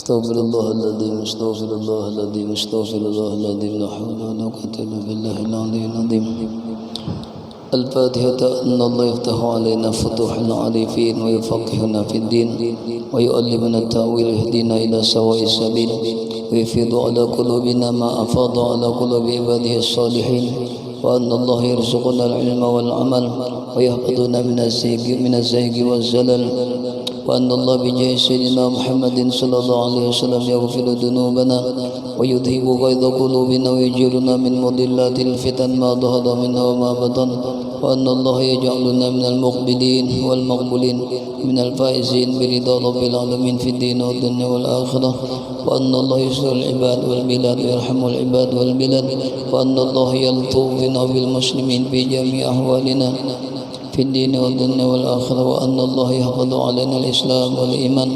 استغفر الله العظيم استغفر الله العظيم استغفر الله العظيم لا حول ولا قوة إلا بالله العلي العظيم. الفاتحة. أن الله يفتح علينا فتوح العارفين ويفقهنا في الدين ويؤلمنا التأويل ويهدينا إلى سواء السبيل ويفيض على قلوبنا ما أفاض على قلوب عباده الصالحين. وأن الله يرزقنا العلم والعمل ويحفظنا من الزيغ والزلل. وأن الله بجاه سيدنا محمد صلى الله عليه وسلم يغفر ذنوبنا ويذهب غيظ قلوبنا ويجيرنا من مضلات الفتن ما ظهر منها وما بطن. وأن الله يجعلنا من المقبلين والمقبولين من الفائزين برضا رب العالمين في الدين والدنيا والآخرة. وأن الله يسر العباد والبلاد ويرحم العباد والبلاد. وأن الله يلطف بنا بالمسلمين في جميع أحوالنا في الدين والدنيا والآخرة. وأن الله يحفظ علينا الإسلام والإيمان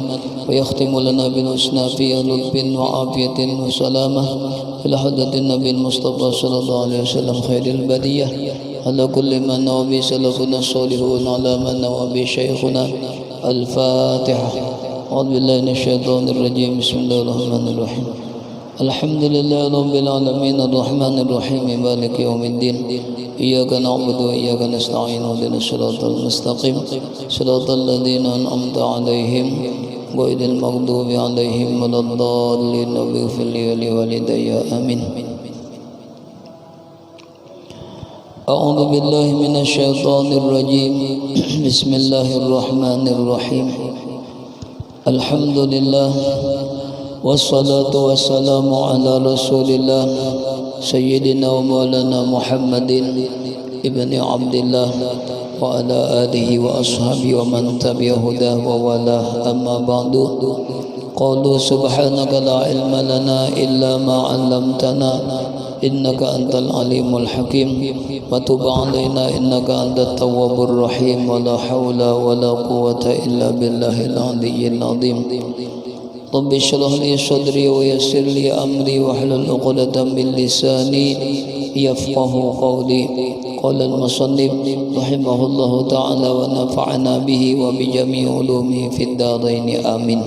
ويختم لنا بالحسنى في لطف وعافية وسلامة إلى حضرة النبي المصطفى صلى الله عليه وسلم خير البرية على كل ما نوى به سلفنا الصالحون على ما نوى به شيخنا. الفاتحة. أعوذ بالله من الشيطان الرجيم. بسم الله الرحمن الرحيم. الحمد لله رب العالمين الرحمن الرحيم مالك يوم الدين. إياك نعبد وإياك نستعين اهدنا الصراط المستقيم صراط الذين أنعمت عليهم غير المغضوب عليهم ولا الضالين. رب اغفر لي ولوالدي آمين. أعوذ بالله من الشيطان الرجيم. بسم الله الرحمن الرحيم. الحمد لله والصلاة والسلام على رسول الله سيدنا ومولانا محمد ابن عبد الله وعلى آله وأصحابه ومن تبع هداه ووالاه. أما بعد. قالوا سبحانك لا علم لنا إلا ما علمتنا إنك أنت العليم الحكيم وتب علينا إنك أنت التواب الرحيم. ولا حول ولا قوة إلا بالله العلي العظيم. رب اشرح لي صدري ويسر لي أمري واحلل عقدة من لساني يفقه قولي. قال المصنف رحمه الله تعالى ونفعنا به وبجميع علومه في الدارين آمين.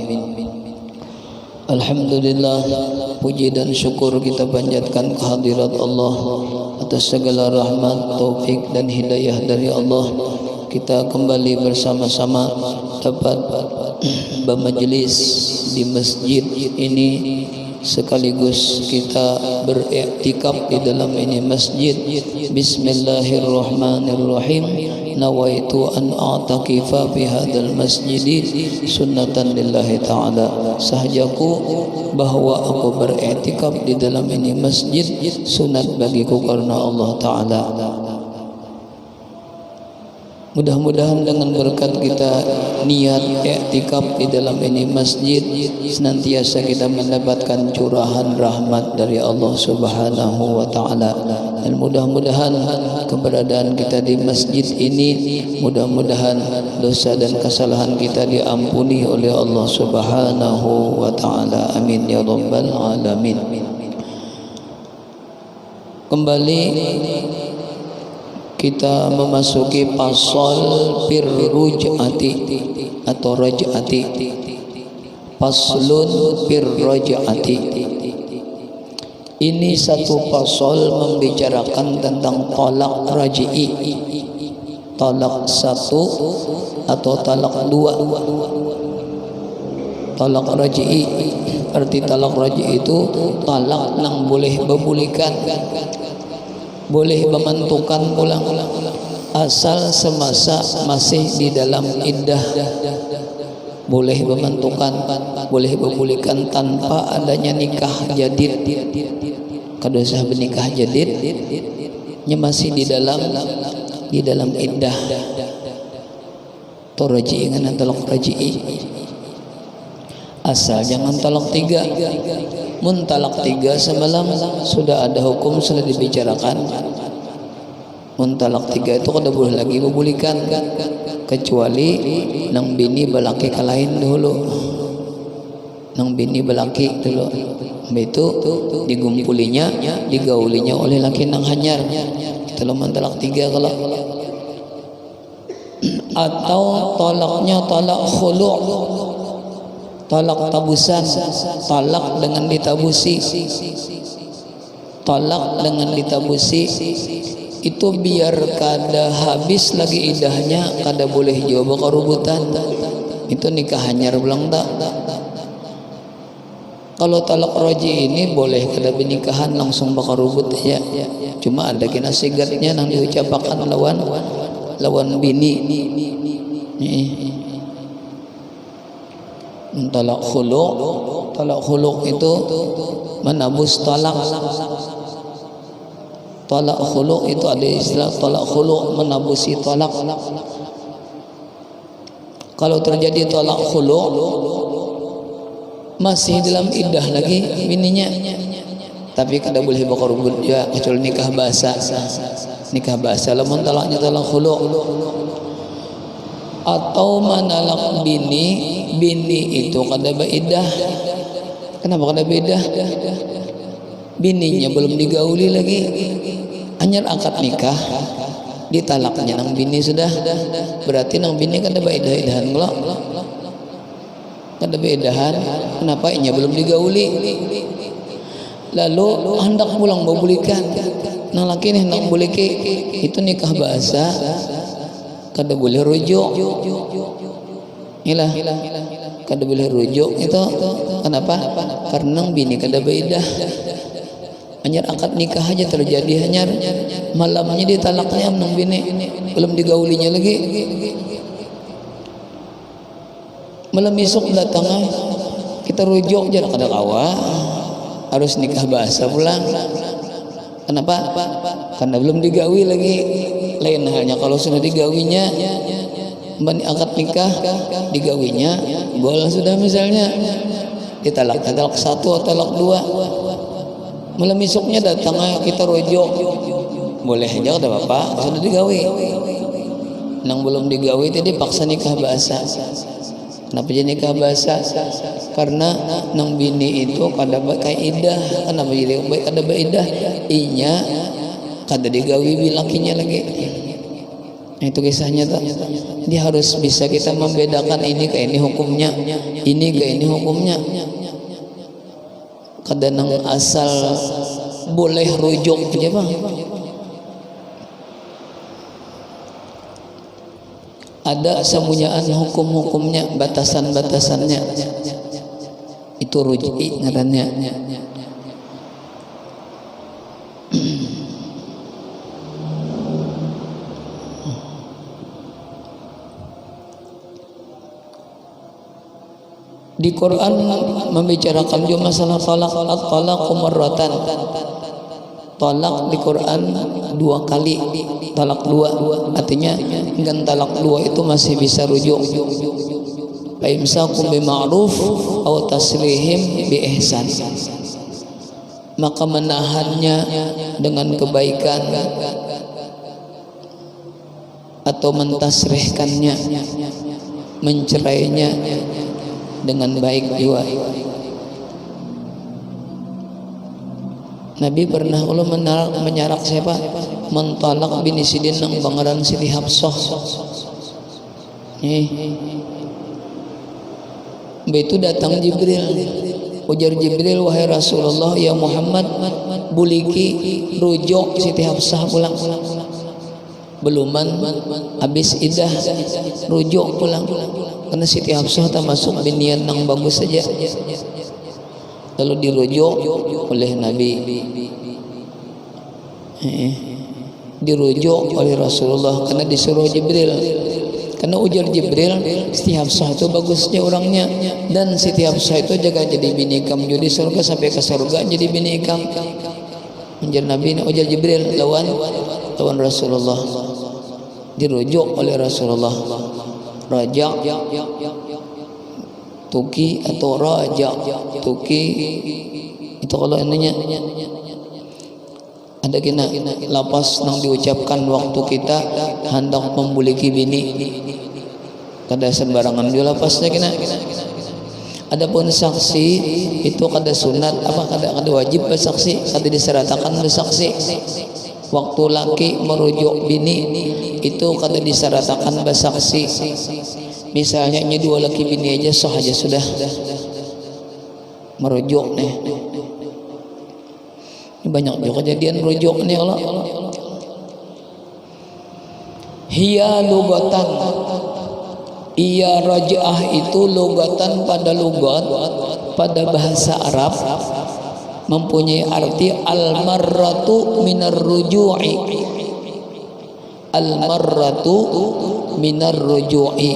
Alhamdulillah, puji dan syukur kita panjatkan kehadirat Allah atas segala rahmat, taufik dan hidayah dari Allah. Kita kembali bersama-sama dapat bermajlis di masjid ini sekaligus kita beriktikaf di dalam ini masjid. Bismillahirrahmanirrahim. Nawaitu an a'takifa fi hadzal masjid sunnatan lillahi ta'ala. Sahajaku bahwa aku beriktikaf di dalam ini masjid sunat bagiku karena Allah Ta'ala. Mudah-mudahan dengan berkat kita niat i'tikaf di dalam ini masjid senantiasa kita mendapatkan curahan rahmat dari Allah Subhanahu wa taala. Dan mudah-mudahan keberadaan kita di masjid ini mudah-mudahan dosa dan kesalahan kita diampuni oleh Allah Subhanahu wa taala. Amin ya rabbal alamin. Kembali kita memasuki pasal birruj'ati atau raj'ati. Paslun birraj'ati. Ini satu pasal membicarakan tentang talak raj'i. Talak satu atau talak dua. Talak raj'i, arti talak raj'i itu talak yang boleh berbulikan, boleh mementukan pulang asal semasa masih di dalam iddah, boleh mementukan, boleh berbulikan tanpa adanya nikah jadid. Kada sah bernikah jadid nya masih di dalam iddah. Toraji dengan talak raj'i. Asal jangan talak tiga. Mun talak tiga semalam sudah ada hukum sudah dibicarakan. Mun talak tiga itu kada boleh lagi berbulikan kecuali nang bini balaki kalain dulu. Nang bini balaki dulu. Itu digumpulinya, digaulinya oleh laki nang hanyar. Kalau mun talak tiga kalau atau talaknya talak khulu'. talak tabusan, talak dengan ditabusi, talak dengan ditabusi itu biar kada habis lagi idahnya, kada boleh jawab karubutan, itu nikah hanyar belang tak. Kalau talak roji ini boleh kada benikahan langsung bakarubut ya, cuma ada kena sigatnya nang diucapakan lawan bini. Talak khuluq itu menabus talak. Talak khuluq itu ada istilah talak khuluq, menabusi talak. Kalau terjadi talak khuluq masih dalam iddah lagi bininya, tapi kada boleh bakarubut ya, kecuali nikah bahasa. Nikah bahasa lamun talaknya talak khuluq. Atau manalak bini itu kada baidah. Kenapa kada baidah? Bininya belum digauli lagi, hanya akad nikah, ditalaknya nang bini sudah, berarti nang bini kada baidah-idahan ngelak, kada baidahan. Kenapa? Inya belum digauli, lalu hendak pulang mau bulikan, nang laki nih hendak buliki, itu nikah bahasa, kada boleh rujuk. Ilah kada boleh rujuk itu. Kenapa? Karena bini kada baidah. Hanya akad nikah aja terjadi, hanya malamnya ditalaknya nang bini, belum digaulinya lagi. Malam esok datang kita rujuk aja kada kawa, harus nikah bahasa pulang. Kenapa? Karena belum digawi lagi. Lain halnya kalau sudah digawinya, akad nikah digawinya, boleh sudah misalnya ditalak satu atau talak dua, malam esoknya datang kita rujuk, boleh aja kada apa-apa, sudah digawi. Nang belum digawi tadi paksa nikah bahasa. Kenapa jadi nikah bahasa? Karena nang bini itu kada kaidah. Kenapa jadi kada baidah? Inya kada digawi bilakinya lagi. Nah, itu kisahnya tuh. Dia harus bisa kita membedakan ini ke ini hukumnya, ini ke ini hukumnya. Kada nang asal boleh rujuk aja bang. Ada semunyaan hukum-hukumnya, batasan-batasannya. Itu rujuk ngarannya. Di Quran membicarakan juga masalah talak, at-talaqu marratan. Talak di Quran 2 kali, talak 2, artinya dengan talak 2 itu masih bisa rujuk. Fa imsakum bima'ruf aw tasrihim bi ihsan. Maka menahannya dengan kebaikan atau mentasrihkannya, mencerainya dengan baik juga. Nabi pernah menyarak siapa? Mentalak bini Sidin nang pangaran Siti Hafsah. Begitu datang Jibril. Ujar Jibril, wahai Rasulullah, ya Muhammad, buliki rujuk Siti Hafsah pulang. Beluman habis idah, rujuk pulang. Karena Siti Hafsah termasuk binian nang bagus saja. Lalu dirujuk oleh Nabi, dirujuk oleh Rasulullah karena disuruh Jibril. Karena ujar Jibril, Siti Hafsah itu bagusnya orangnya, dan Siti Hafsah itu jaga jadi bini ikam jadi surga, sampai ke surga jadi bini ikam. Ujar Nabi, ujar Jibril lawan Rasulullah, dirujuk oleh Rasulullah. Raja tuki atau raja tuki itu kalau ininya ada kena lapas nang diucapkan waktu kita hendak membuliki bini, kada sembarangan dia lapasnya kena. Adapun saksi itu kada sunat apa kada wajib bersaksi, kada diseratakan bersaksi. Waktu laki merujuk bini itu kada diseratakan bersaksi. Misalnya ini dua laki bini aja sah aja sudah merujuk nih. Ini banyak juga kejadian merujuk nih Allah. Hiya lugatan, iya raj'ah itu lugatan pada lugat, pada bahasa Arab mempunyai arti al-marratu minar ruju'i. Al-marratu minar ruju'i,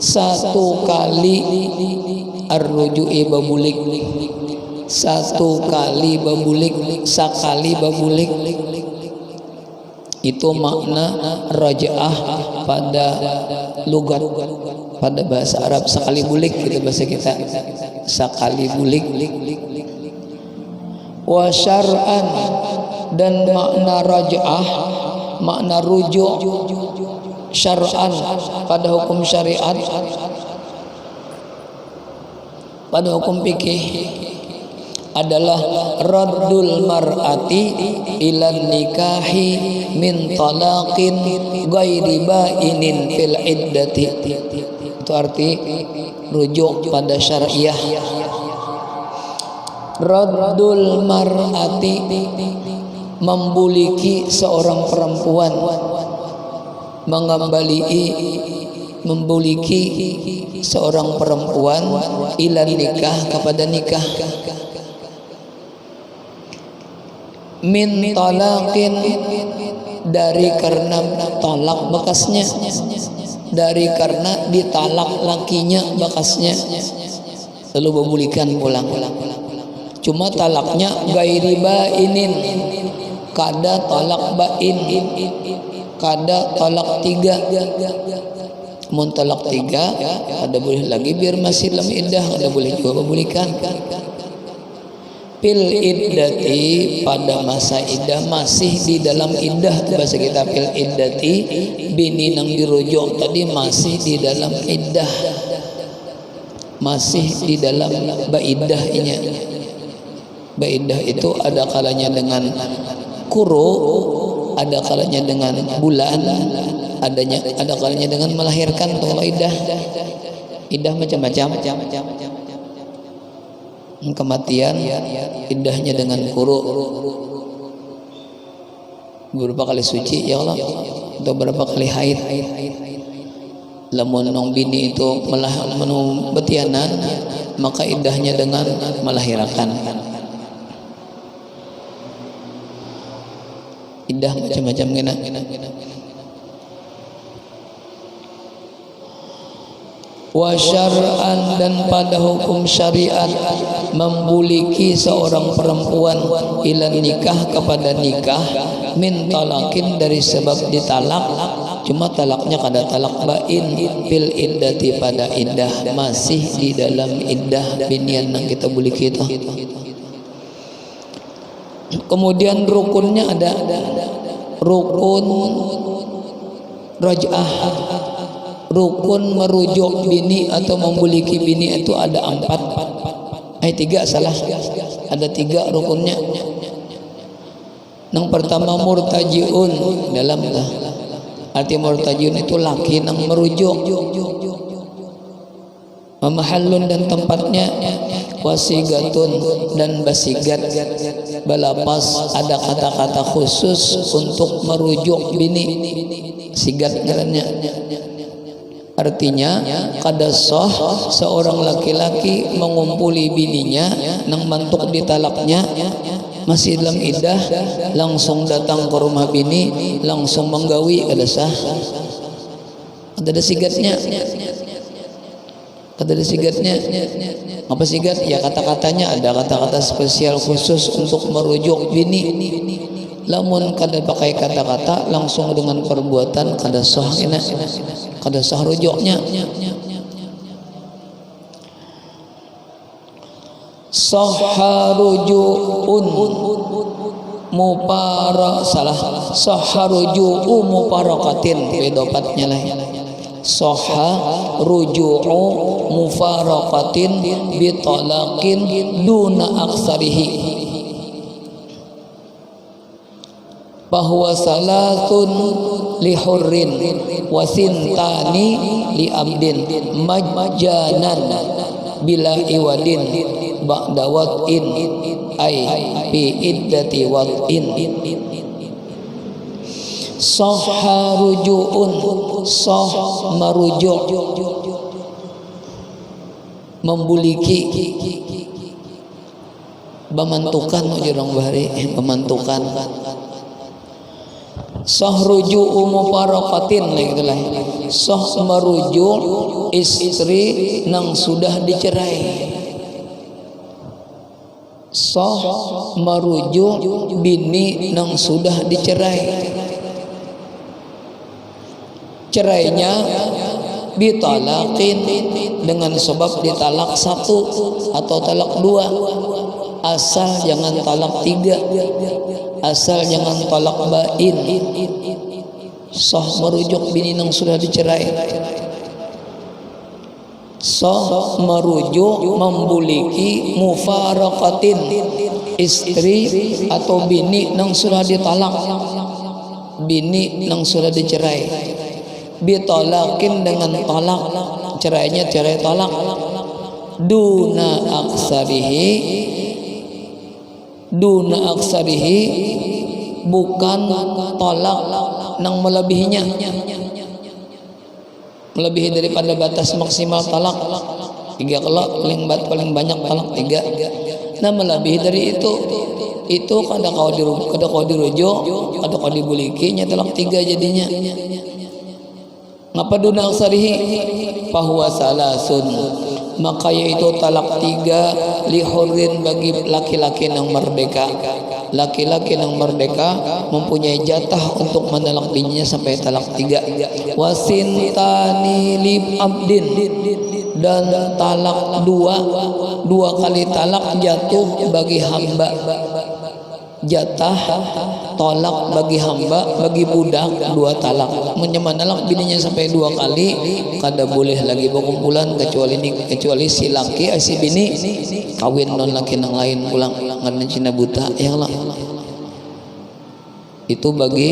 satu kali ar-ruju'i babulik, satu kali babulik, sakali babulik. Itu makna raj'ah pada lugat, pada bahasa Arab. Sekali bulik gitu bahasa kita, sekali bulik. Wa syar'an, dan makna raj'ah, makna rujuk syar'an pada hukum syariat, pada hukum fikih adalah raddul mar'ati ilan nikahi min talaqin ghairi ba'inin fil iddati. Itu arti rujuk pada syariah. Raddul mar'ati, membuliki seorang perempuan, membuliki seorang perempuan ilan nikah, kepada nikah, min talaqin, dari karena talak bekasnya, dari karena ditalak lakinya bekasnya, lalu membulikan pulang. Cuma talaknya gairi bainin, kada talak bain, kada talak tiga. Mun talak tiga ada boleh lagi biar masih dalam iddah, ada boleh juga membulikan. Fil iddati, pada masa iddah, masih di dalam iddah bahasa kita. Fil iddati, bini nang dirujuk tadi masih di dalam iddah, masih di dalam ba'iddahnya. Ba'idah itu ada kalanya dengan kuru, ada kalanya dengan bulan, ada kalanya dengan melahirkan. Kalau iddah macam-macam. Kematian iddahnya dengan kuru, beberapa kali suci ya Allah, atau beberapa kali haid. Lamun nong bini itu menu betianan, maka iddahnya dengan melahirkan. Iddah macam-macam gina. Wa syar'an, dan pada hukum syariat membuliki seorang perempuan ilan nikah, kepada nikah, min talakin, dari sebab ditalak, cuma talaknya kada talak bain, fil iddati, pada iddah, masih di dalam iddah binian yang kita buliki itu. Kemudian rukunnya ada rukun raj'ah. Rukun merujuk bini atau membuliki bini itu ada 4. 3 salah, ada 3 rukunnya. Yang pertama murtajiun, dalam arti murtajiun itu laki nang merujuk. Mahallun, dan tempatnya, wasigatun, dan basigat, balapas, ada kata-kata khusus untuk merujuk bini, sigat ngarannya. Artinya kada sah seorang laki-laki mengumpuli bininya nang mantuk ditalaknya masih dalam iddah, langsung datang ke rumah bini, langsung menggawi, kada sah. Ada sigatnya. Ada sigatnya. Apa sigat? Ya kata-katanya ada kata-kata spesial khusus untuk merujuk bini. Lamun kada pakai kata-kata, langsung dengan perbuatan, kada sah ina, kada sah rujuknya. Sahha rujuun mupara, salah, sahha ruju'u muparakatin, bedopatnya lah. Sahha ruju'u mufaraqatin bitalaqin duna aksarihi. bahwa salatun li hurrin wa sintani li abdin majjanan bila iwadin ba'da wat'in ay fi iddati wat'in sahha ruju'un sah maruju' membuliki bamantukan ujurang bahari bamantukan sah ruju'u mufaraqatin gitu lah sah maruju' istri nang sudah dicerai sah maruju' bini nang sudah dicerai cerainya bitalaqin dengan sebab ditalak 1 atau talak 2 asal jangan talak 3 asal jangan talak bain sah merujuk bini yang sudah dicerai sah merujuk membuliki mufaraqatin istri atau bini yang sudah ditalak bini yang sudah dicerai bitalakin dengan talak cerainya cerai talak duna aksarihi bukan talak nang melebihinya melebihi daripada batas maksimal talak 3 kelak paling banyak talak 3 nah melebihi dari itu kada kau dirujuk kada kau dibuliki nya talak 3 jadinya ngapa duna aksarihi bahwa salasun maka yaitu talak 3 li hurrin bagi laki-laki yang merdeka laki-laki yang merdeka mempunyai jatah untuk menalak bininya sampai talak 3 wasintani li abdin dan talak 2 kali talak jatuh bagi hamba jatah tolak bagi hamba bagi budak 2 talak menyemanalak bininya sampai 2 kali kada boleh lagi berkumpulan kecuali si laki si bini kawin non laki nang lain pulang karena Cina buta ya Allah itu bagi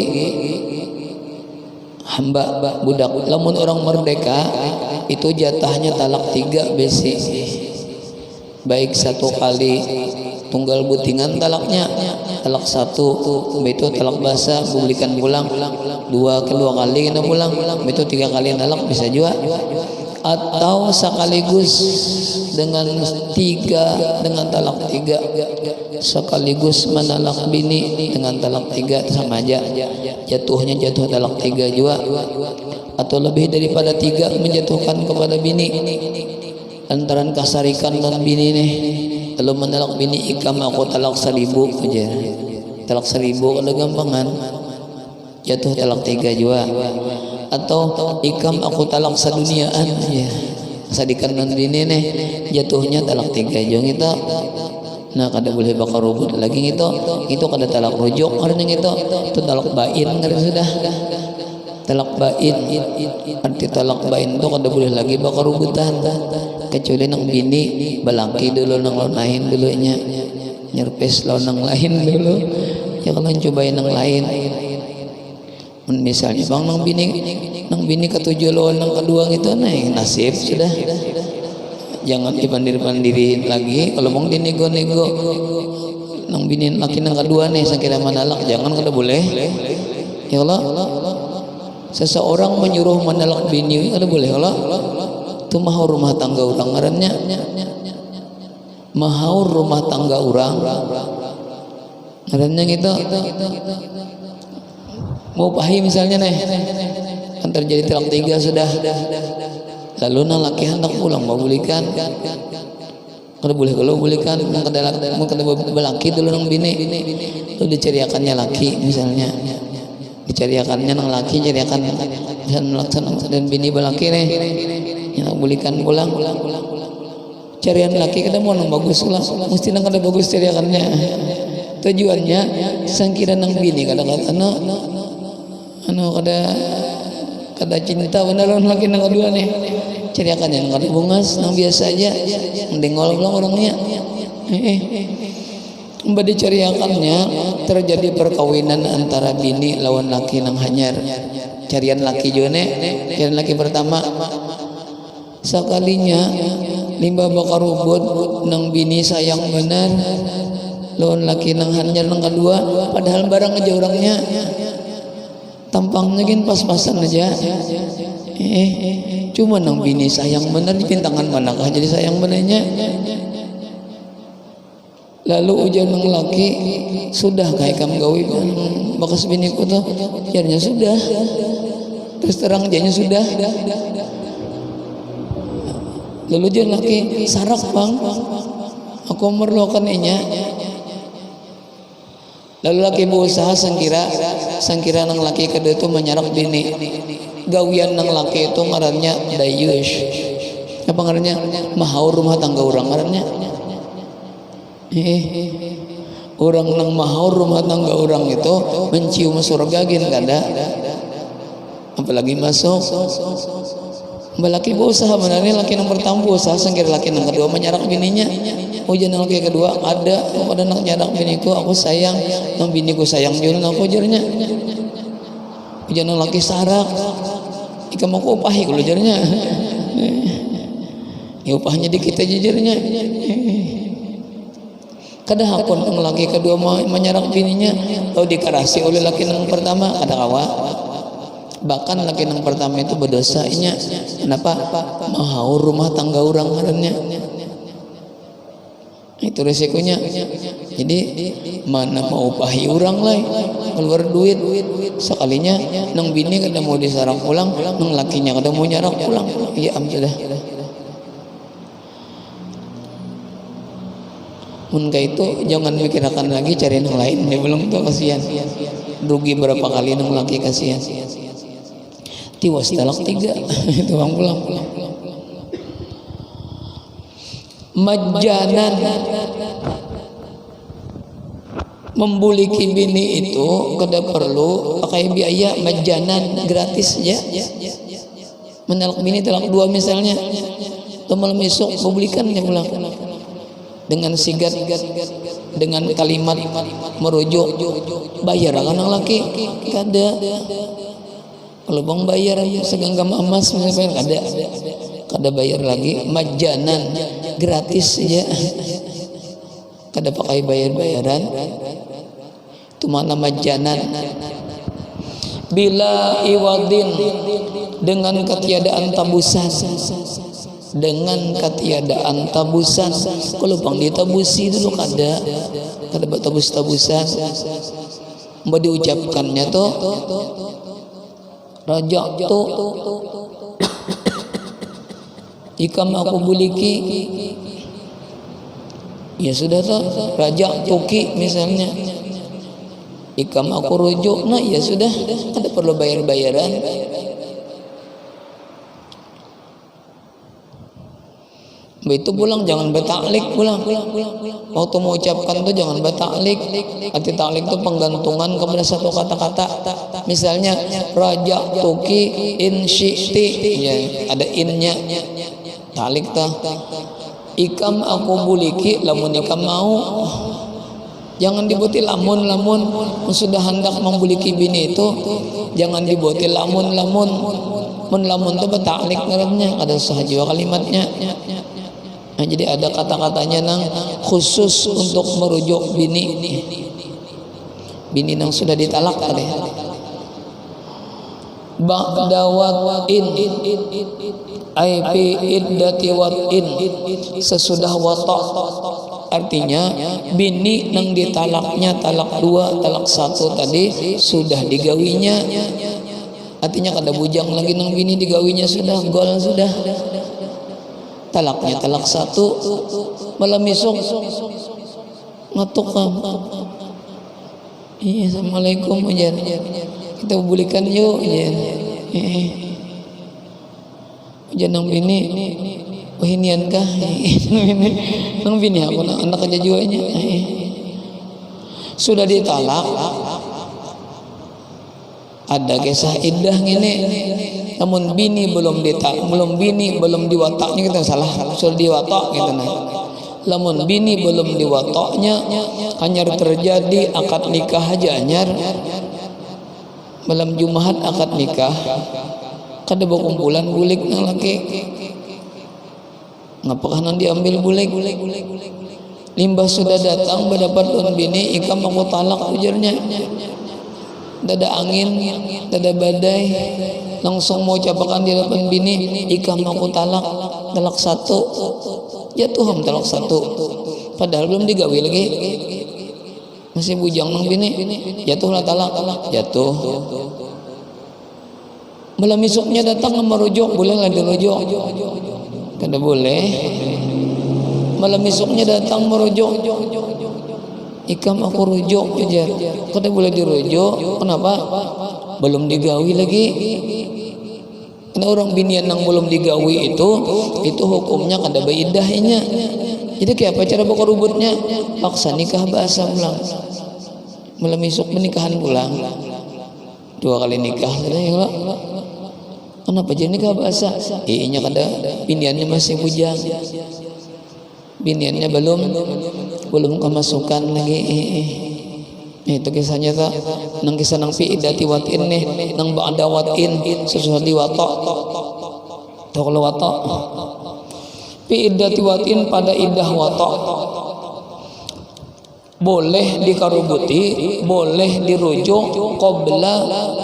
hamba budak lamun orang merdeka itu jatahnya talak 3 besi baik 1 kali tunggal butingan talaknya talak 1 itu talak basah bulikan pulang 2 kali kena pulang itu 3 kali talak bisa juga atau sekaligus dengan 3 dengan talak 3 sekaligus menalak bini dengan talak 3 sama aja jatuhnya jatuh talak 3 juga atau lebih daripada 3 menjatuhkan kepada bini antaran kasarikan dan bini nih kalau menalak bini ikam aku talak 1.000 aja talak 1.000 kalau gampangan jatuh talak 3 juga atau ikam aku talak seduniaan ya sadikan dan bini nih jatuhnya talak 3 jong itu nah kada boleh bakal rubut lagi itu kada talak rujuk karena itu talak bain kada sudah talak bain arti talak bain itu kada boleh lagi bakal rubutan kecuali nang bini balangki dulu nang lain dulunya nyerpes lawan nang lain dulu ya kalau cobain nang lain misalnya bang nang bini ketujuh lawan nang kedua gitu nah nasib sudah jangan dipandir-pandirin lagi kalau mau dinego-nego nang bini laki nang kedua nih sakira manalak jangan kada boleh ya Allah seseorang menyuruh menalak bini kada boleh Allah itu mahaur rumah tangga orang ngarannya mahaur rumah tangga orang ngarannya gitu mau pahi misalnya nih kan terjadi talak 3 sudah lalu nang laki hendak pulang mau bulikan kada boleh kalau bulikan mau kada belaki dulu nang bini itu dicariakannya laki misalnya dicariakannya nang laki cariakan dan bini belaki nih yang bulikan pulang carian laki kada mau nang bagus lah mesti nang kada bagus cariakannya tujuannya sangkira nang bini kada kada cinta bener laki nang kedua nih cariakannya nang kada bungas nang biasa aja dengol pulang orangnya Bade cariakannya terjadi perkawinan antara bini lawan laki nang hanyar. Carian laki jone, carian laki pertama sakalinya limba bakar rubut nang bini sayang benar lawan laki nang hanyar nang kedua, padahal barang aja orangnya tampangnya gin pas-pasan aja. Cuma nang bini sayang benar di pintangan manakah jadi sayang benarnya. Lalu ujian nang laki sudah kayak kamu gawi bakas biniku tuh jadinya sudah terus terang jadinya sudah. Lalu ujian laki sarak bang aku merlokan inya. Lalu laki berusaha sangkira nang laki kedua itu menyarak bini. Gawian nang laki itu ngarannya dayush. Apa ngarannya? Mahaur rumah tangga orang ngarannya. Orang nang mahaur rumah tangga orang itu mencium surga gin kada apalagi masuk laki berusaha benarnya laki nang pertama berusaha sangkir laki nang kedua menyarak bininya. Ujian laki kedua ada pada nang nyarak biniku aku sayang nang biniku sayang juga aku jarnya. Ujian laki sarak ikam aku upahi kalau jarnya ya upahnya dikit aja jarnya. Kada hakun nang laki kedua menyarak bininya lalu dikarasi oleh laki nang pertama kada kawa. Bahkan laki nang pertama itu berdosa inya. Kenapa? Mahaur rumah tangga orang ngarannya. Itu resikonya. Jadi mana mau upahi orang lah keluar duit sekalinya nang bini kada mau disarang pulang nang lakinya kada mau nyarak pulang. Iya am sudah. Munka itu jangan mikirkan lagi cari yang lain dia belum tuh kasihan rugi berapa kali nang laki kasihan tiwas talak 3 itu bang pulang majanan membuliki bini itu kada perlu pakai biaya majanan gratis ya menalak bini talak 2 misalnya atau malam esok membelikan dia pulang dengan sigat dengan kalimat merujuk bayar kan anak laki kada kalau bang bayar segenggam emas misalnya kada bayar lagi majanan gratis saja kada pakai bayaran itu mana majanan bila iwadin dengan ketiadaan tabusan kalau bang ditabusi dulu kada tabus-tabusan mbak diucapkannya tuh raja tuh ikam aku buliki ya sudah tuh raja tuki misalnya ikam aku rujuk nah ya sudah kada perlu bayaran. Itu pulang jangan bertaklik pulang. Waktu mau ucapkan tuh jangan bertaklik. Arti taklik itu penggantungan kepada satu kata-kata. Misalnya raja tuki in syi'ti ya, ada innya. Taklik tah. Ikam aku buliki lamun ikam mau. Jangan dibuti lamun sudah hendak membuliki bini itu jangan dibuti lamun itu bertaklik ngarannya ada sah juga kalimatnya. Nah, jadi ada kata-katanya nang khusus untuk merujuk bini nang sudah ditalak kali. Ba'dawat in IP iddati watin sesudah wata artinya bini nang ditalaknya talak 2 talak 1 tadi sudah digawinya artinya kada bujang lagi nang bini digawinya sudah gol sudah talaknya talak 1 malam esok ngatuk iya assalamualaikum ujian kita bulikan yuk ujian ujian nang bini wahinian kah nang bini aku anak aja juanya sudah ditalak ada kisah indah gini namun bini belum diwataknya kita salah sudah diwatak gitu nah lamun bini belum diwatoknya anyar terjadi akad nikah aja anyar malam Jumat akad nikah kada berkumpulan bulik nang laki ngapakah nang diambil bulik limbah sudah datang berdapat lawan bini ikam aku talak ujarnya dada angin dada badai langsung mau capakan di depan bini ikam aku talak satu jatuh talak satu padahal belum digawe lagi masih bujang nang bini jatuhlah talak jatuh malam esoknya datang merujuk boleh lah dirujuk kada boleh malam esoknya datang merujuk ikam aku rujuk aja kada boleh dirujuk kenapa belum digawi lagi. Karena orang binian yang belum digawi itu hukumnya kada beidahnya. Jadi kayak apa cara bakal rubutnya? Paksa nikah bahasa pulang. Malam esok menikahan pulang. 2 kali nikah sudah ya lah. Kenapa jadi nikah bahasa? Iinya kada biniannya masih bujang. Biniannya belum kemasukan lagi. Itu kisahnya tak nang kisah nang fi idati watin nih nang ba'da watin sesuatu diwatok tahu kalau watok fi idati watin pada idah watok boleh dikarubuti boleh dirujuk qabla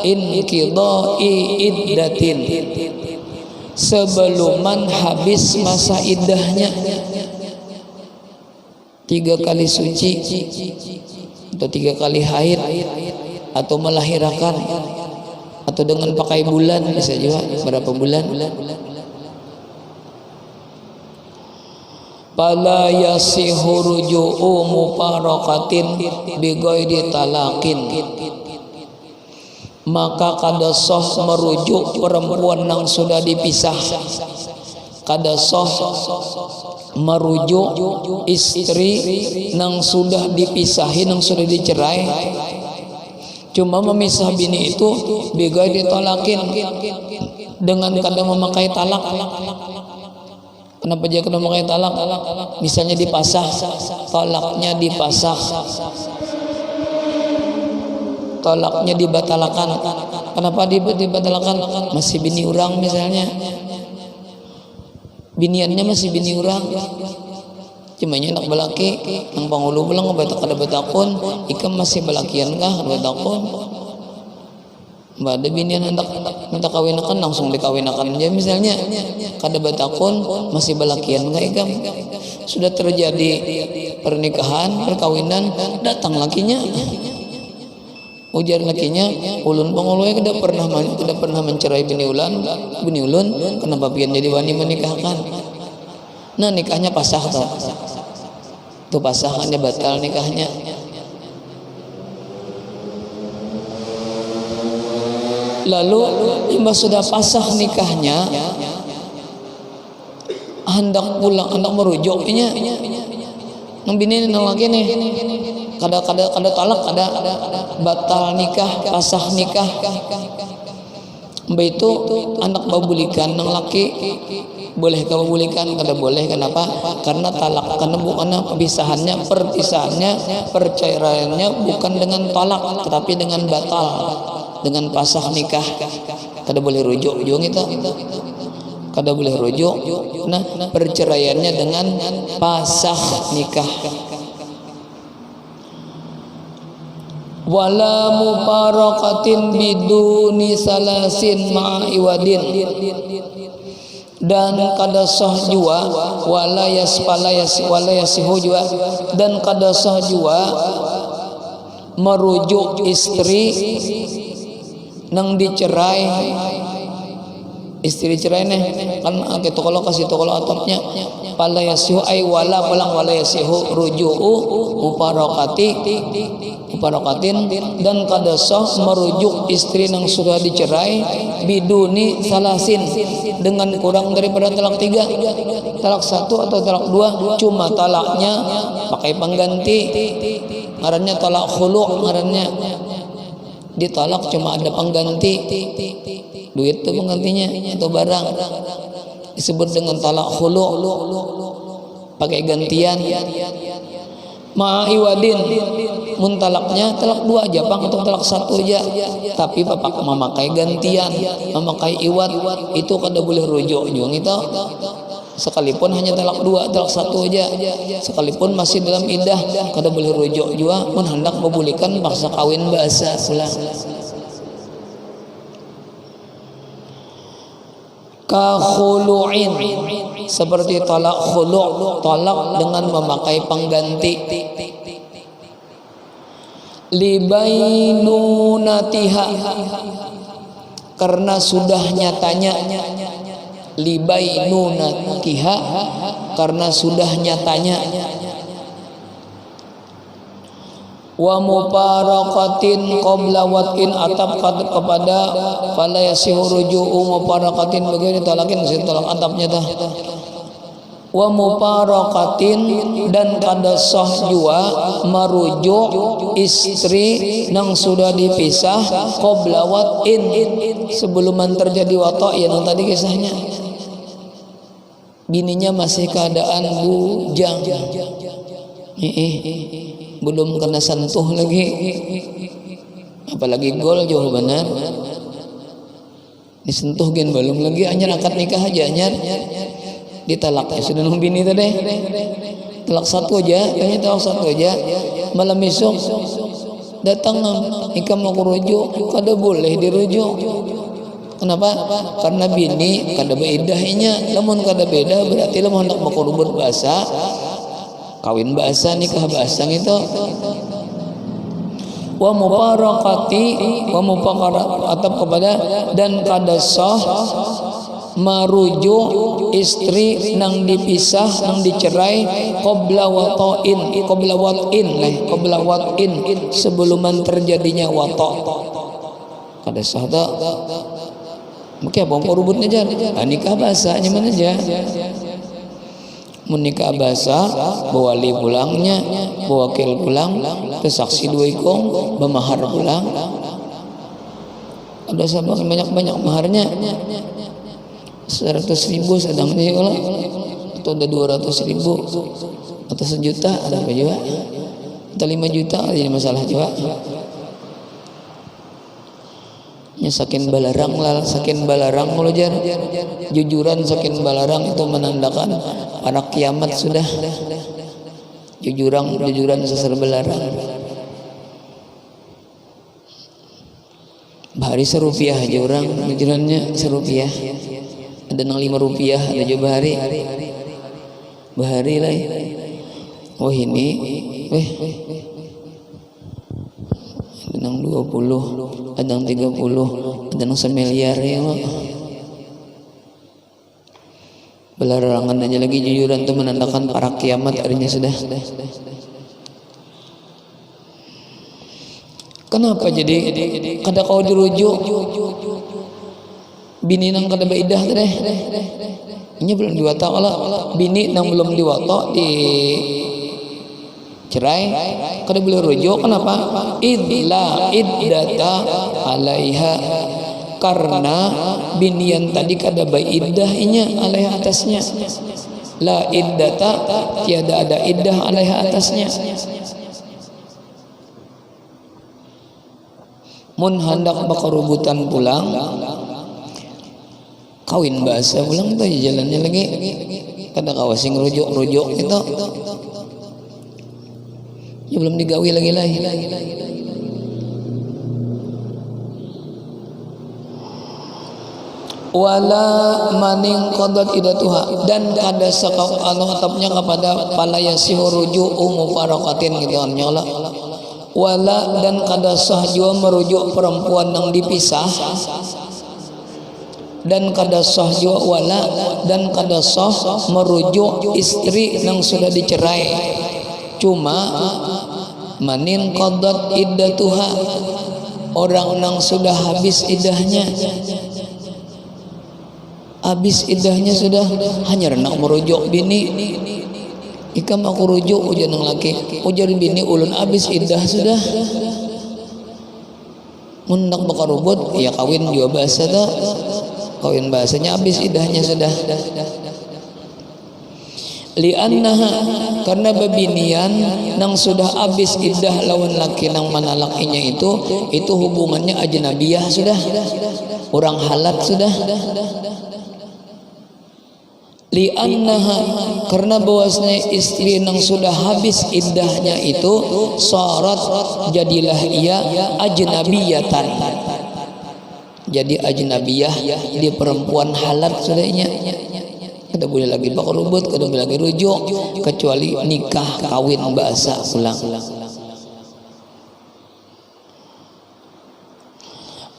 inqidai iddatin sebeluman habis masa idahnya 3 kali suci atau 3 kali haid atau melahirkan atau dengan pakai bulan bisa juga berapa bulan fala yasihu ruju'u mufaraqatin bighairi talaqin maka kada sah merujuk perempuan yang sudah dipisah kada sah merujuk istri nang sudah dipisahin nang sudah dicerai cuma memisah bini itu bega ditolakin dengan kada memakai talak. Kenapa dia kada memakai talak? Misalnya dipasah talaknya dipasah talaknya dibatalakan. Kenapa dibatalakan? Masih bini orang misalnya biniannya masih bini orang cuma enak balaki nang pangulu pulang ngebatak kada batakon ikam masih balakian kah batakon mbak ada binian hendak minta kawinakan langsung dikawinakan aja misalnya kada batakon masih balakian kah ikam sudah terjadi pernikahan perkawinan datang lakinya ujar lakinya ulun pangulunya tidak pernah mencerai bini ulun kenapa pian jadi wani menikahkan nah nikahnya pasah tuh pasahannya batal nikahnya lalu imbas sudah pasah nikahnya hendak pulang hendak merujuknya nang bini nang laki nih kada talak kada batal nikah pasah nikah mbak itu anak babulikan nang laki boleh kau bulikan kada boleh kenapa karena talak karena bukan perpisahannya perceraiannya bukan dengan talak tetapi dengan batal dengan pasah nikah kada boleh rujuk juga itu kada boleh rujuk nah perceraiannya dengan pasah nikah wala mufaraqatin biduni salasin ma'iwadin dan kada sah jua wala yasihu jua dan kada sah jua merujuk istri nang dicerai istri cerai nih kan gitu kalau kasih to kalau atapnya pala yasihu ay wala yasihu ruju'u mufaraqatin dan kada sah merujuk istri yang sudah dicerai biduni salasin dengan kurang daripada talak 3 talak 1 atau talak 2 cuma talaknya pakai pengganti ngarannya talak khulu ngarannya ditalak cuma ada pengganti duit itu penggantinya atau barang disebut dengan talak khulu pakai gantian. Ma'iwadin mun talaknya talak 2 aja pang atau talak 1 aja, tapi bapak memakai gantian, memakai iwad, itu kada boleh rujuk juga itu. Sekalipun hanya talak 2, talak 1 aja, sekalipun masih dalam iddah kada boleh rujuk juga mun hendak membolehkan paksa kawin bahasa ulang. Ka khulu'in, seperti talak khulu', talak dengan memakai pengganti. Libainunatiha, karena sudah nyatanya. Libainunatiha, karena sudah nyatanya. Wa muparaqatin qabla wat'in, atap kepada fala yasihu ruju'u muparaqatin, begini talakin saya talak atapnya dah. Wa muparaqatin, dan kada sah jua merujuk istri nang sudah dipisah qabla wat'in, sebelum terjadi wata', ya nang tadi kisahnya. Bininya masih keadaan bujang, belum kena sentuh lagi, apalagi gol jauh benar disentuh gen belum lagi, anyar akad nikah aja anyar ditalak ya sudah nung bini tadi talak 1 aja, hanya talak 1 aja, malam besok datang nikah mau rujuk, kada boleh dirujuk. Kenapa? Karena bini kada beidahnya, lamun kada beda berarti lamun hendak makurubur bahasa kawin bahasa nikah bahasa itu. Wa muparaqati, wa muparaqat atap kepada, dan kada sah merujuk istri nang dipisah nang dicerai qabla wata'in, qabla wat'in, sebelum terjadinya wata'. Kada sah tak? Mungkin apa kurubutnya aja, nikah bahasanya mana aja. Menikah bahasa, bawali pulangnya, bawakil pulang, saksi 2 ikong, bermahar pulang. Ada sabang banyak maharnya, 100.000 sedang dia kalau, atau ada 200.000, atau 1 juta ada apa juga, atau 5 juta ada masalah juga. Sakin balarang lah, sakin balarang kalau jujuran sakin balarang itu menandakan para kiamat sudah. Jujuran sesar balarang. Bahari serupiah aja orang jujurannya serupiah. Ada nang 5 rupiah, ada juga bahari lah. Oh ini, ada nang 20, ada nang 30, ada nang 1 miliar ya. Belarangan aja lagi jujuran itu menandakan para kiamat harinya sudah. Kenapa jadi kada kau dirujuk? Bini nang kada baidah teh. Ini belum diwata lah. Bini nang belum diwata di cerai kada boleh rujuk. Kenapa? Idla iddata alaiha, karena binian tadi kada baidahnya alaiha atasnya. La iddata, tiada ada iddah alaiha atasnya. Mun hendak bakarubutan pulang, kawin bahasa pulang tuh jalannya lagi kada kawasing rujuk itu. Ya belum digawi lagi. Wala maning qadat idatuha, dan kada sakau anu atapnya kepada palayasi ruju'u mufaraqatin gitu nyola. Wala, dan kada sah jua merujuk perempuan yang dipisah, dan kada sah jua wala, dan kada sah merujuk istri yang sudah dicerai. Cuma manin qadat iddatuha, orang yang sudah habis iddahnya, sudah hanya renang merujuk bini. Ikam aku rujuk ujar nang laki, ujar bini ulun habis iddah sudah. Mundak bakarubut ya kawin juga bahasa kawin bahasanya habis iddahnya sudah. liannaha karena babinian nang sudah habis iddah lawan laki nang manalakinya itu hubungannya ajnabiyah sudah, orang halat sudah. Liannaha karena bahwasanya istri nang sudah habis iddahnya itu syarat jadilah ia ajnabiyatan, jadi ajnabiyah, dia perempuan halat sudahnya. Kada boleh lagi bakal rubut, kada boleh lagi rujuk kecuali nikah kawin bahasa ulang.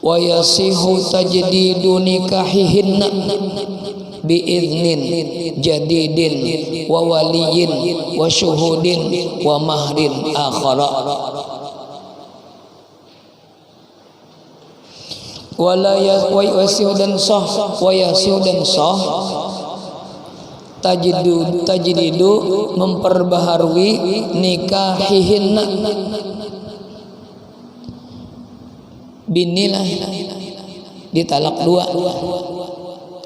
Wa yasihu tajdidu nikahihinna biiznin jadidin wa waliyin wa syuhudin wa mahrin akhara wala yasihu dan sah wa yasihu dan sah tajdidu memperbaharui nikahihinna binilah ditalak dua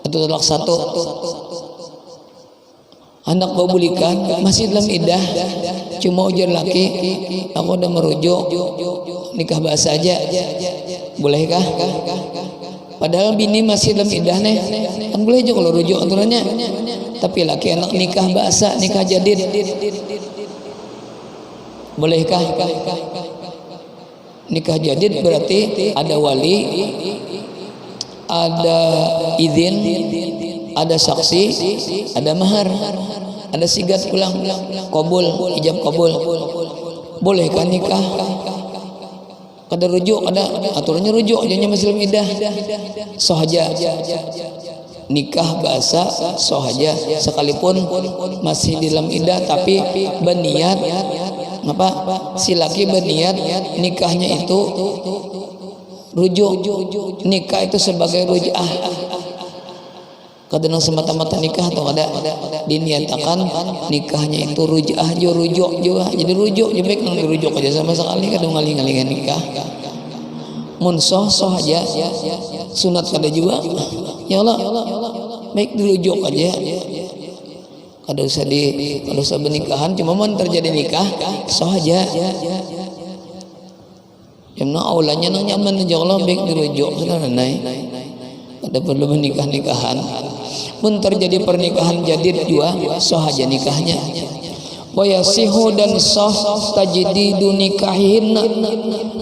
atau talak satu, anak babulikan masih dalam iddah cuma ujar laki aku udah merujuk nikah bahasa aja bolehkah? Padahal bini masih dalam iddah nih kan boleh aja kalau rujuk aturannya, tapi laki anak nikah bahasa nikah jadid bolehkah? Nikah jadid berarti ada wali, ada izin, ada saksi, ada mahar, ada sigat pulang, qabul, ijab qabul. Bolehkah nikah? Kada rujuk, ada aturannya rujuk, jadinya masih dalam iddah. Sahaja nikah bahasa sahaja sekalipun masih dalam iddah tapi berniat apa? Si laki berniat nikahnya itu rujuk, nikah itu sebagai ruj'ah. Kadang semata-mata nikah atau ada diniatakan nikahnya itu ruj'ah jo rujuk juga, jadi rujuk je baik nang dirujuk aja sama sekali kadang ngaling-ngalingan nikah. Mun soh aja sunat kada juga, ya Allah baik dirujuk aja. Kada usah bernikahan, cuma mun terjadi nikah soh aja. Yang aulanya nang nyaman aja Allah baik dirujuk sudah naik. Ada perlu menikah-nikahan. Pun terjadi pernikahan jadid juga sah aja nikahnya. Wa yasihu dan sah tajdidu nikahihinna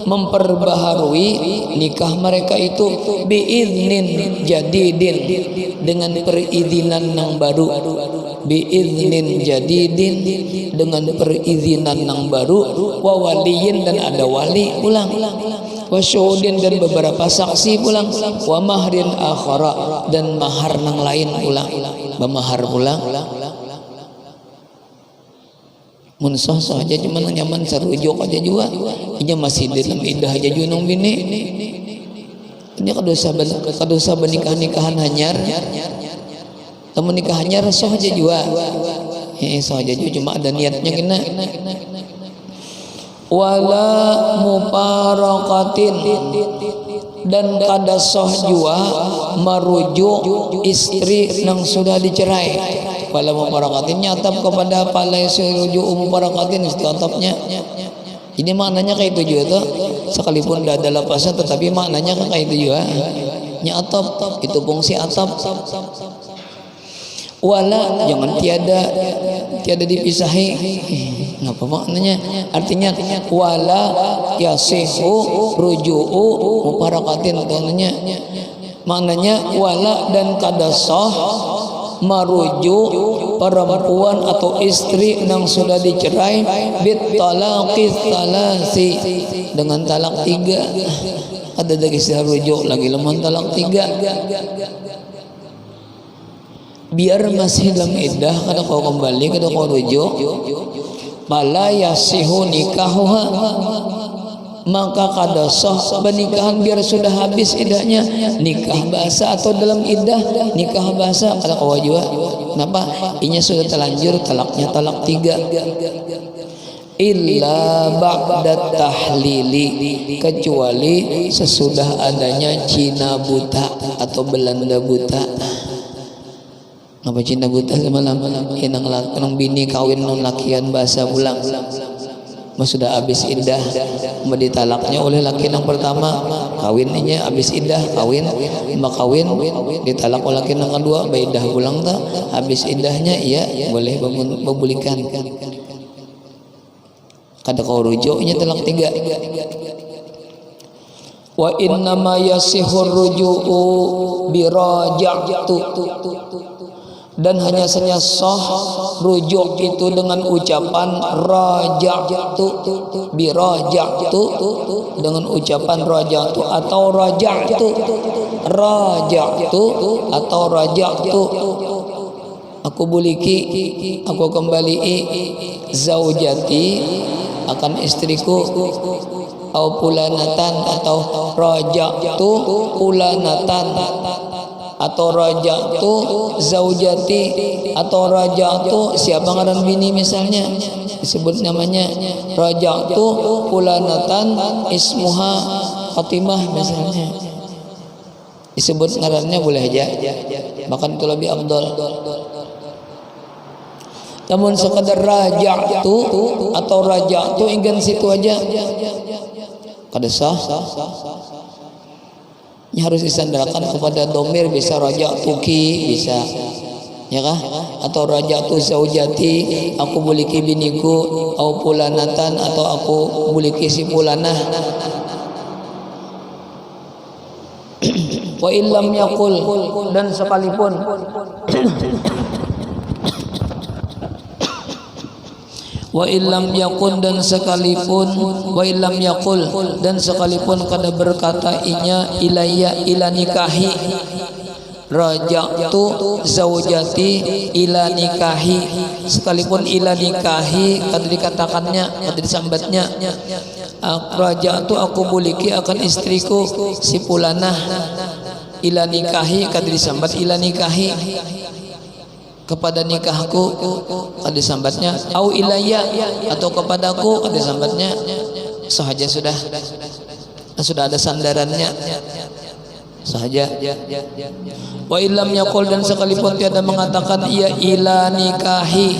memperbaharui nikah mereka itu biiznin jadidin dengan perizinan yang baru, biiznin jadidin dengan perizinan yang baru, wa waliyin dan ada wali pulang, wa syuhudin dan beberapa saksi pulang, wa mahrin akhara dan mahar nang lain pulang, bermahar pulang. Mun sah aja cuma nyaman sarujuk aja juga, ini masih dalam iddah aja juga nang bini. Ini kadosa bernikah-nikahan hanyar, temen nikah hanyar sah aja juga, sah aja juga cuma ada niatnya kena. Wala muparaqatin dan kada sah jua merujuk istri yang sudah dicerai. Wala muparaqatin nyatap kepada pala surujuk muparaqatin istatapnya. Ini maknanya kayak itu juga tuh, sekalipun tidak ada lapasnya tetapi maknanya kayak itu juga. Nyatap itu fungsi atap. Wala jangan tiada dipisahi. Ngapa maknanya? Artinya wala yasihu ruju'u muparaqatin maknanya. Maknanya wala dan kada sah merujuk perempuan atau istri yang sudah dicerai bit talaqi talasi dengan talak 3. Ada lagi istilah rujuk lagi lemah talak 3. Biar masih dalam iddah kada kau kembali kada kau rujuk pala yasihu nikahuha maka kada sah pernikahan biar sudah habis iddahnya nikah bahasa atau dalam iddah nikah bahasa kada kau juga. Kenapa? Inya sudah terlanjur talaknya talak 3 illa ba'da tahlili kecuali sesudah adanya Cina buta atau Belanda buta. Ngapa Cina buta semalam inang nang bini kawin non lakian bahasa pulang mas sudah habis indah mau ditalaknya oleh laki yang pertama kawinnya habis indah kawin ditalak oleh laki yang kedua baidah pulang tak habis indahnya iya boleh membulikan kada kau rujuknya talak 3 wa inna ma yasihur ruju'u biraja'tu dan hanya saja sah rujuk itu dengan ucapan raja'tu biraja'tu dengan ucapan raja'tu atau raja'tu atau raja'tu aku buliki aku kembali zaujati akan istriku atau pulanatan atau raja'tu pulanatan atau raja'tu zaujati atau raja'tu siapa ngaran bini misalnya disebut namanya raja'tu pulanatan ismuha Fatimah misalnya disebut ngarannya boleh aja bahkan itu lebih afdal. Namun sekadar raja'tu atau raja'tu ingin situ aja kada sah. Ini harus disandarkan kepada domir, bisa raja'tuki bisa ya kah atau raja'tu zaujati aku buliki biniku atau pulanatan atau aku buliki si pulanah. Wa illam yaqul dan sekalipun wa illam yakun dan sekalipun wa illam yakul dan sekalipun kada berkata inya ilayya ila nikahi raja'tu zaujati ila nikahi sekalipun ila nikahi kada dikatakannya kada disambatnya raja'tu aku buliki akan istriku si pulanah ila nikahi kada disambat ila nikahi kepada nikahku ada sambatnya au ilayya atau kepadaku ada sambatnya sahaja sudah ada sandarannya sahaja. Wa illam yaqul dan sekalipun tiada mengatakan ia ila nikahi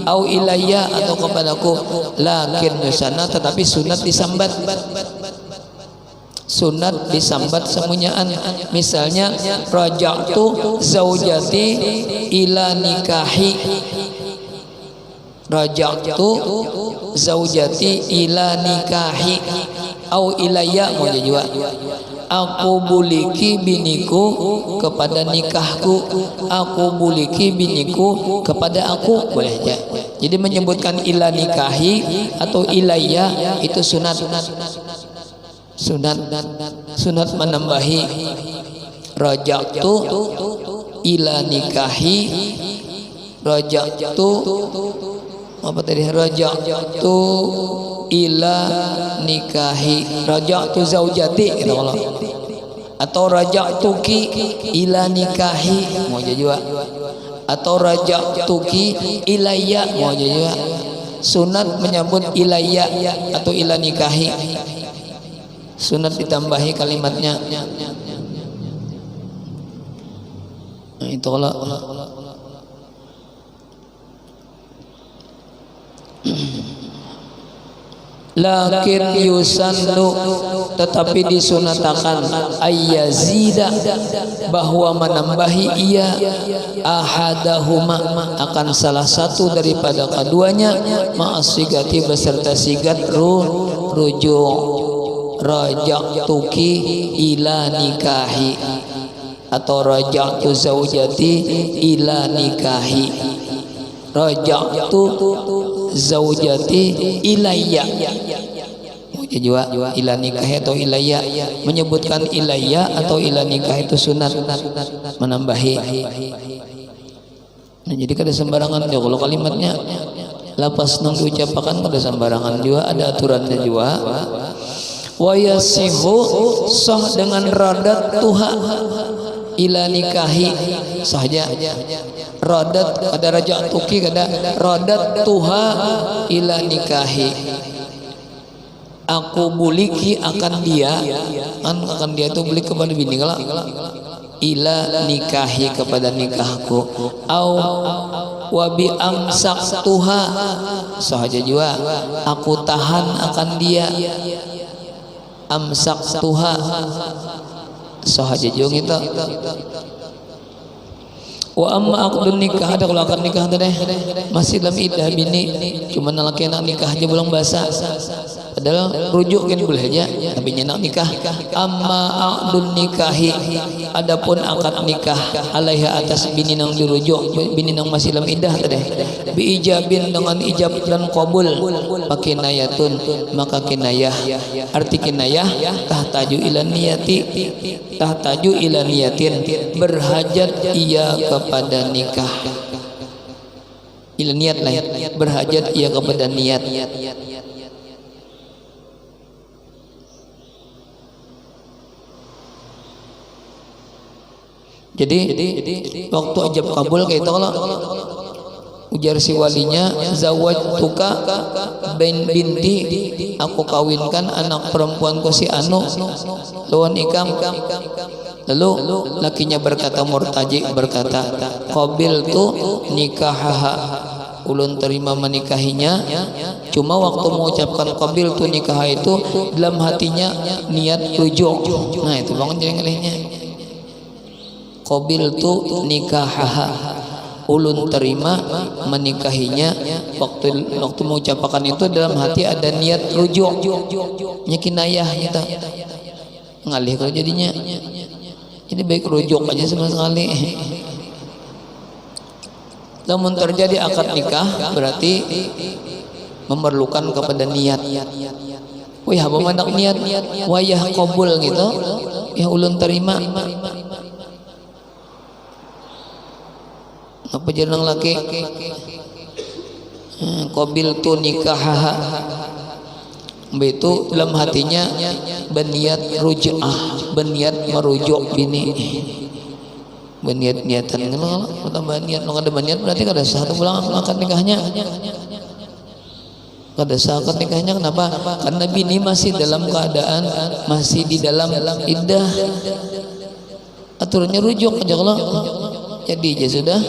au ilayya atau kepadaku lakin sana tetapi sunat disambat semuanyaan misalnya raja'tu zaujati ila nikahi raja'tu zaujati ila nikahi au ilayya mau juga aku buliki biniku kepada nikahku aku buliki biniku kepada aku boleh aja jadi menyebutkan ila nikahi atau ilayya itu sunat menambahi raja'tu ila nikahi raja'tu apa tadi raja'tu ila nikahi raja'tu zaujati gitu kalau atau raja'tuki ila nikahi mau juga atau raja'tuki ilayya mau juga sunat menyebut ilayya atau ila nikahi sunat ditambahi kalimatnya. Nah, itu kalau lakin yusannu tetapi disunatakan ayyazida bahwa menambahi ia ahadahuma akan salah satu daripada keduanya ma'asigati beserta sigat rujuk raja'tuki ila nikahi atau raja'tu zaujati ila nikahi raja'tu zaujati ilayya juga ila nikahi atau ilayya menyebutkan ilayya atau ila nikah itu sunat menambahi. Nah, jadi kada sembarangan ya kalau kalimatnya lapas nang diucapkan kada sembarangan juga ada aturannya juga. Wa yasihu sah dengan radat tuha ila nikahi sahaja radat ada raja'tuki kada radat tuha ila nikahi aku buliki akan dia itu beli kepada bini ila nikahi kepada nikahku, au wabi amsaktuha sahaja juga aku tahan akan dia, amsaktuha sahaja juga itu. Wa amma aqdun nikah, ada kalau akad nikah teh masih dalam iddah bini, cuma laki nak nikah aja belum basah, padahal rujuk kan boleh aja tapi nyenak nikah. Amma aqdun nikahi, adapun akad nikah alaiha atas bini nang dirujuk, bini nang masih dalam iddah teh, bi ijabin dengan ijab dan qabul, pakai nayatun maka kinayah, arti kinayah tahtaju ila niyati, tahtaju ila niyatin, berhajat ia kepada nikah, ila niat lah, berhajat ia kepada niat. Jadi waktu ijab kabul kayak itu kalau ujar si walinya, zawajtuka binti, aku kawinkan anak perempuanku si Anu lawan ikam. Lalu lakinya berkata, murtaji berkata, qabiltu nikahaha, ulun terima menikahinya. Cuma waktu mengucapkan qabiltu nikah itu dalam hatinya niat rujuk. Nah itu bangun jadi ngelihnya, qabiltu nikahaha, ulun terima menikahinya. Waktu mengucapkan itu dalam hati ada niat rujuk, nyekinayah gitu, ngalih kalau jadinya. Jadi baik rujuk aja sama sekali. Namun terjadi akad nikah berarti memerlukan kepada niat. Wih, apa mandak niat? Wayah qabul gitu, ya ulun terima. Apa jeneng laki? Qabiltu nikahaha. Itu dalam hatinya berniat ruj'ah, berniat merujuk bini, berniat-niatan. Kalau tambah niat, kalau ada berniat berarti kada sah pulang akad nikahnya, kada sah akad nikahnya. Kenapa? Karena bini masih dalam keadaan masih di dalam iddah, aturannya rujuk aja. Kalau jadi aja sudah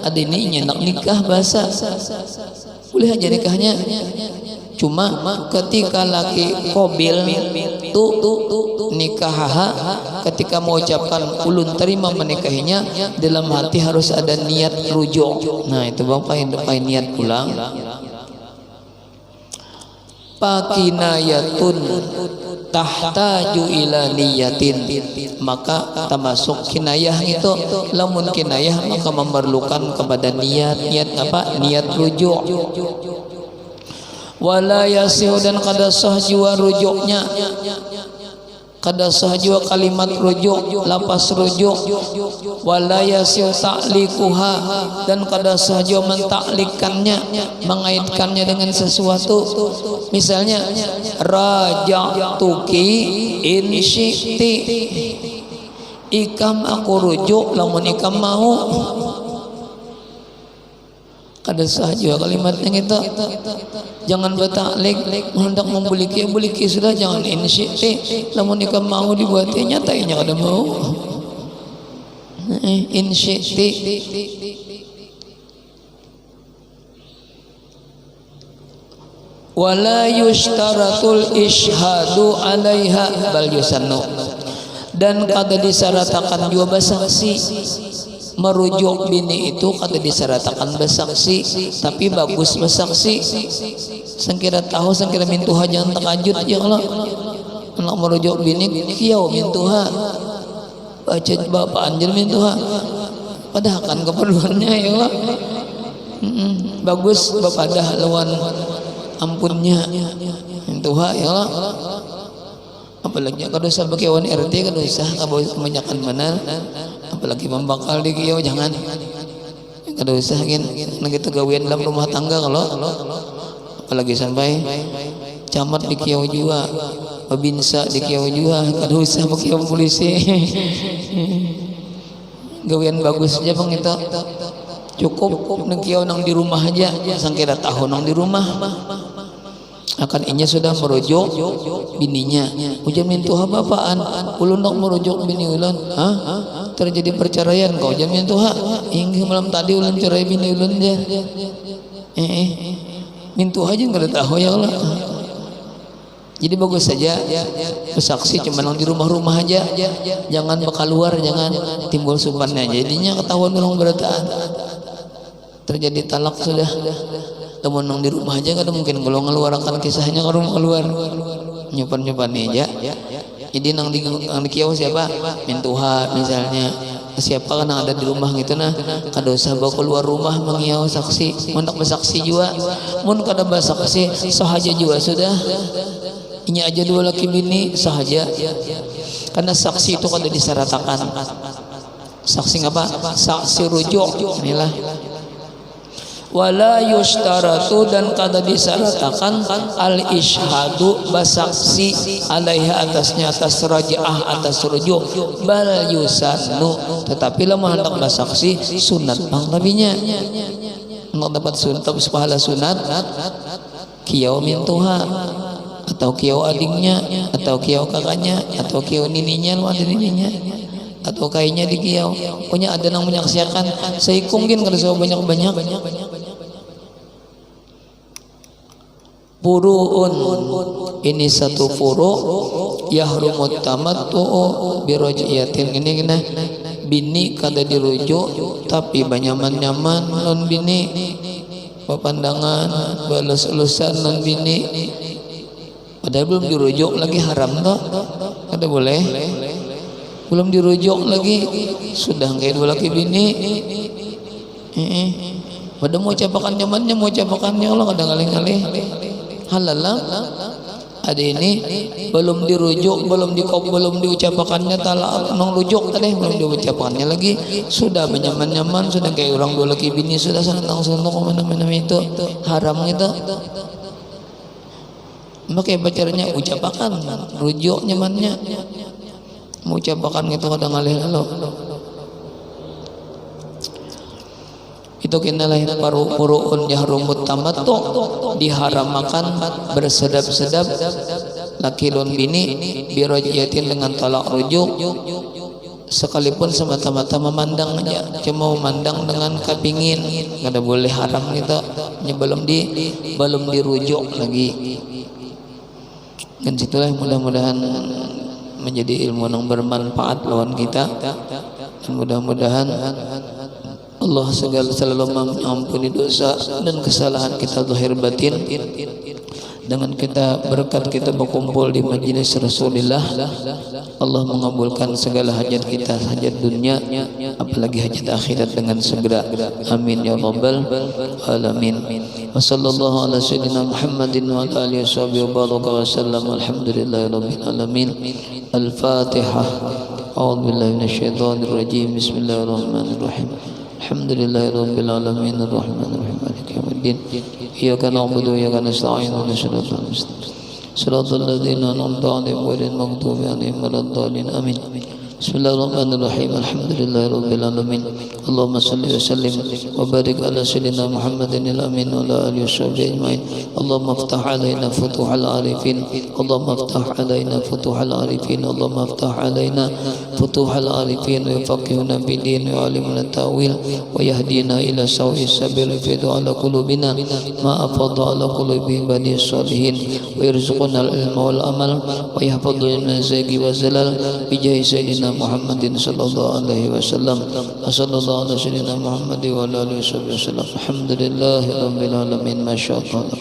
ada ini nyenak nikah basah, boleh aja nikahnya. Cuma ketika laki qabil tu nikahaha, ketika mengucapkan ulun terima menikahinya, dalam hati harus ada niat rujuk. Nah itu bang pakai niat pulang. Pakinayatun tahtaju ila niyatin, maka termasuk kinayah itu. Lamun kinayah maka memerlukan kepada niat. Niat apa? Niat rujuk. Wala yasihu, dan kada sah jiwa rujuknya, kada sah jiwa kalimat rujuk, lapas rujuk. Wala yasihu ta'likuha, dan kada sah jiwa mentaklikannya, mengaitkannya dengan sesuatu. Misalnya raja'tuki in syi'ti, ikam aku rujuk lamun ikam mau. Kada sah juga kalimatnya itu. Jangan bertaklik, hendak membuliki sudah, jangan insyiti. Namun nikah mau dibuatnya nyatanya kada mau. Insyiti. Wala yushtaratul ishhadu alaiha bal yusannu, dan kada disyaratkan juga bersaksi. Merujuk bini itu kada disyaratkan bersaksi, tapi bagus bersaksi. Sengkira tahu, sengkira mintuha jangan takajud ya. Kalau anak merujuk bini kiau mintuha, baca bapak anjir mintuha, padahal kan keperluannya ya Allah. Bagus bapak dah lawan ampunnya mintuha ya Allah. Apalagi kada usah pakai wan RT, kada usah kebanyakan mana, apalagi membakal di kiau jangan, kada usah kan gitu gawean dalam rumah tangga. Kalau apalagi sampai camat di kiau juga, babinsa di kiau juga, kada usah pakai polisi. Gawean bagus aja bang itu, cukup nang kiau nang di rumah aja, sangkira tahu nang di rumah. Akan inya sudah merujuk bininya. Ujar mintuha bapaan, ulun nak merujuk bini ulun. terjadi perceraian kau jamin tuh hingga malam tadi ulun cerai bini ulun dia mintu aja nggak tahu ya Allah. Jadi bagus saja bersaksi cuma di rumah-rumah aja, jangan keluar, jangan timbul sumbannya. Jadinya ketahuan orang berataan terjadi talak sudah. Temen di rumah aja kada mungkin kalau ngeluarkan kisahnya ke rumah keluar nyupan aja. Jadi nang di kiau siapa mintuha misalnya siapa kan ada di rumah gitu nah kada usah bawa keluar rumah mengiau saksi mendak bersaksi juga mun kada bersaksi sahaja juga sudah ini aja dua laki bini sahaja karena saksi itu kada disyaratkan. Saksi apa? Saksi rujuk inilah wala yustaratu dan kada disyaratkan al ishadu basaksi alaiha atasnya atas raj'ah atas rujuk bal yusannu tetapi lemah hendak basaksi sunat panglabinya untuk dapat sunat pahala sunat kiau mintuha atau kiau adingnya atau kiau kakaknya atau kiau nininya lu ada nininya atau kayaknya di kiau punya ada yang menyaksikan saya mungkin kada so banyak-banyak furu'un ini satu furu' yahrumut tamattu'u biraj'iyatin ini kena bini kada dirujuk tapi banyaman-nyaman non bini pepandangan balas-ulusan non bini padahal belum dirujuk lagi haram toh kada boleh belum dirujuk lagi sudah kayak dua laki bini pada mau capakan nyamannya mau capakannya Allah kadang ngalih-ngalih halal ada ini belum dirujuk belum diucapkannya talak nong rujuk tadi belum diucapkannya lagi sudah nyaman sudah kayak orang dua laki bini sudah senang kemana-mana itu haram itu makanya pacarnya ucapkan rujuk nyamannya mau ucapkan itu kadang ngalih-ngalih itu kena lain paru-puruun yahrumut tamattu diharamkan bersedap-sedap laki lon bini biraj'iyatin dengan talak rujuk sekalipun semata-mata memandang aja cuma memandang dengan kepingin kada boleh haram gitu belum dirujuk lagi dan situlah mudah-mudahan menjadi ilmu yang bermanfaat lawan kita dan mudah-mudahan Allah selalu mengampuni dosa dan kesalahan kita zahir batin dengan kita berkat kita berkumpul di majlis Rasulullah. Allah mengabulkan segala hajat kita, hajat dunia apalagi hajat akhirat dengan segera. Amin ya rabbal alamin. Wa sallallahu ala sayyidina Muhammadin wa ala alihi washabihi wa baraka wa sallam. Alhamdulillahi rabbil alamin. Al-Fatihah. A'udzu billahi minasyaitonir rajim. Bismillahirrahmanirrahim. Alhamdulillahi rabbil alamin arrahmanir rahim maliki yaumiddin iyyaka na'budu wa iyyaka nasta'in ihdinas siratal ladzina an'amta 'alaihim ghairil maghdubi 'alaihim waladdallin amin. Bismillahirrahmanirrahim. Alhamdulillahi rabbil alamin. Allahumma shalli wa sallim wa barik ala sayyidina Muhammadin al-amin wa ala alihi washabbihi ajma'in. Allahumma iftah 'alaina futuhal 'arifin. Allahumma iftah 'alaina futuhal 'arifin. Allahumma iftah 'alaina futuhal 'arifin wa faqihna fid din wa 'allimna at-ta'wil wa yahdina ila sawa'is sabil fi ala qulubina ma afadha ala qulubi bani salihin wa yarzuqna al-ilma wal amal wa yahfadhna min zagi wa zalal bi jahi sayyidina Muhammadin sallallahu alaihi wasallam. Sallallahu ala sayyidina Muhammad wa ala alihi wasallam. Alhamdulillahi rabbil alamin. Masyaallah.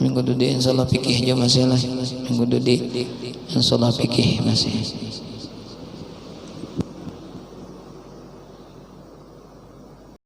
Minggu dudi insyaallah fikih je masih lah. Minggu dudi insyaallah fikih masih.